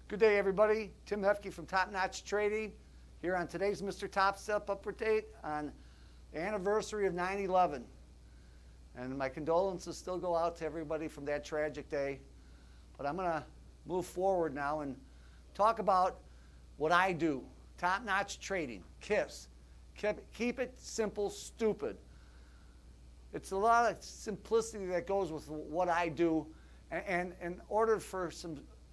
Good day, everybody. Tim Haefke from Top Notch Trading here on today's MrTopStep update on the anniversary of 9/11. And my condolences still go out to everybody from that tragic day. But I'm going to move forward now and talk about what I do. Top Notch Trading, KISS. Keep it simple, stupid. It's a lot of simplicity that goes with what I do. And in order for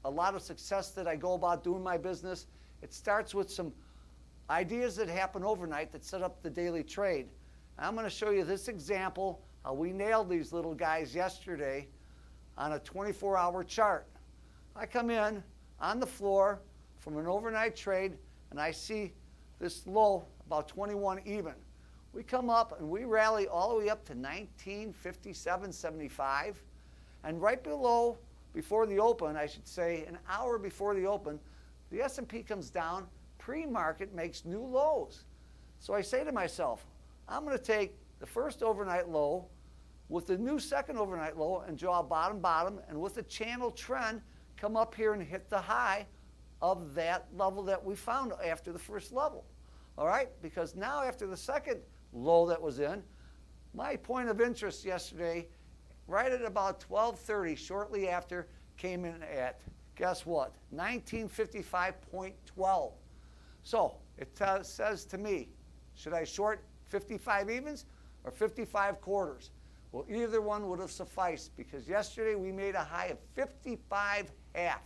a lot of success that I go about doing my business, it starts with some ideas that happen overnight that set up the daily trade. I'm going to show you this example, how we nailed these little guys yesterday on a 24-hour chart. I come in on the floor from an overnight trade, and I see this low about 21 even. We come up and we rally all the way up to 1957.75, and right below, before the open, I should say, an hour before the open, the S&P comes down, pre-market makes new lows. So I say to myself, I'm going to take the first overnight low with the new second overnight low and draw a bottom, and with the channel trend, come up here and hit the high of that level that we found after the first level. All right? Because now after the second low that was in, my point of interest yesterday, right at about 12:30, shortly after, came in at, guess what, 1955.12. So it says to me, should I short 55 evens or 55 quarters? Well, either one would have sufficed, because yesterday we made a high of 55 half.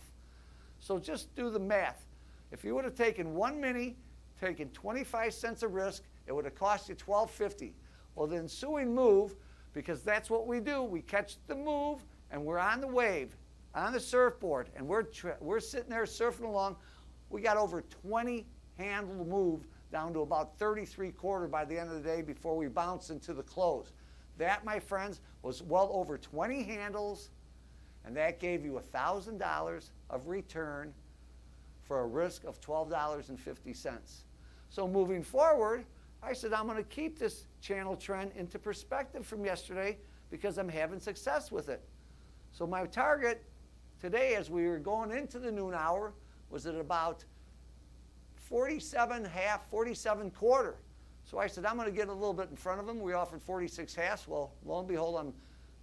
So just do the math. If you would have taken one mini, taken 25 cents of risk, it would have cost you $12.50. Well, the ensuing move, because that's what we do, we catch the move and we're on the wave, on the surfboard, and we're sitting there surfing along. We got over 20 handle move down to about 33.25 by the end of the day before we bounce into the close. That, my friends, was well over 20 handles, and that gave you $1,000 of return for a risk of $12.50. So moving forward, I said I'm going to keep this channel trend into perspective from yesterday because I'm having success with it. So my target today, as we were going into the noon hour, was at about 47 half, 47 quarter. So I said I'm going to get a little bit in front of them. We offered 46 halves. Well, lo and behold, I'm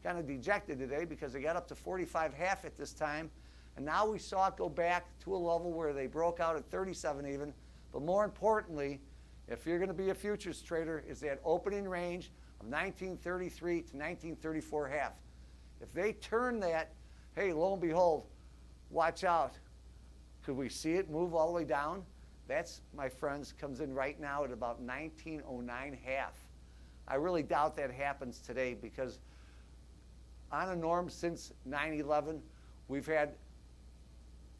kind of dejected today because they got up to 45 half at this time. And now we saw it go back to a level where they broke out at 37 even. But more importantly, if you're going to be a futures trader, is that opening range of 1933 to 1934 half. If they turn that, hey, lo and behold, watch out. Could we see it move all the way down? That's, my friends, comes in right now at about 1909 half. I really doubt that happens today, because on a norm since 9/11, we've had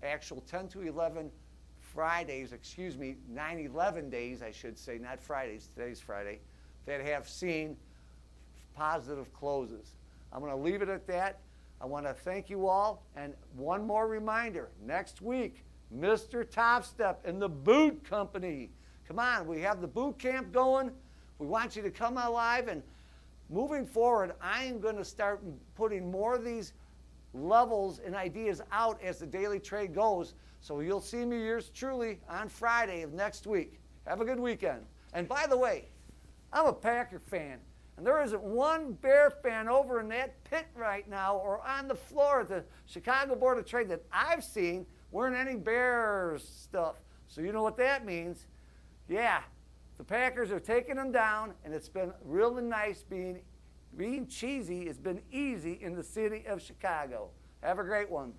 actual 10 to 11 Fridays, 9/11 days, I should say, not Fridays, today's Friday, that have seen positive closes. I'm going to leave it at that. I want to thank you all, and one more reminder, next week, MrTopStep and the Boot Company. Come on, we have the boot camp going. We want you to come alive, and moving forward, I am going to start putting more of these levels and ideas out as the daily trade goes. So you'll see me, yours truly, on Friday of next week. Have a good weekend. And by the way, I'm a Packer fan, and there isn't one Bear fan over in that pit right now or on the floor at the Chicago Board of Trade that I've seen wearing any Bears stuff. So you know what that means. Yeah, the Packers are taking them down, and it's been really nice being cheesy. It's been easy in the city of Chicago. Have a great one.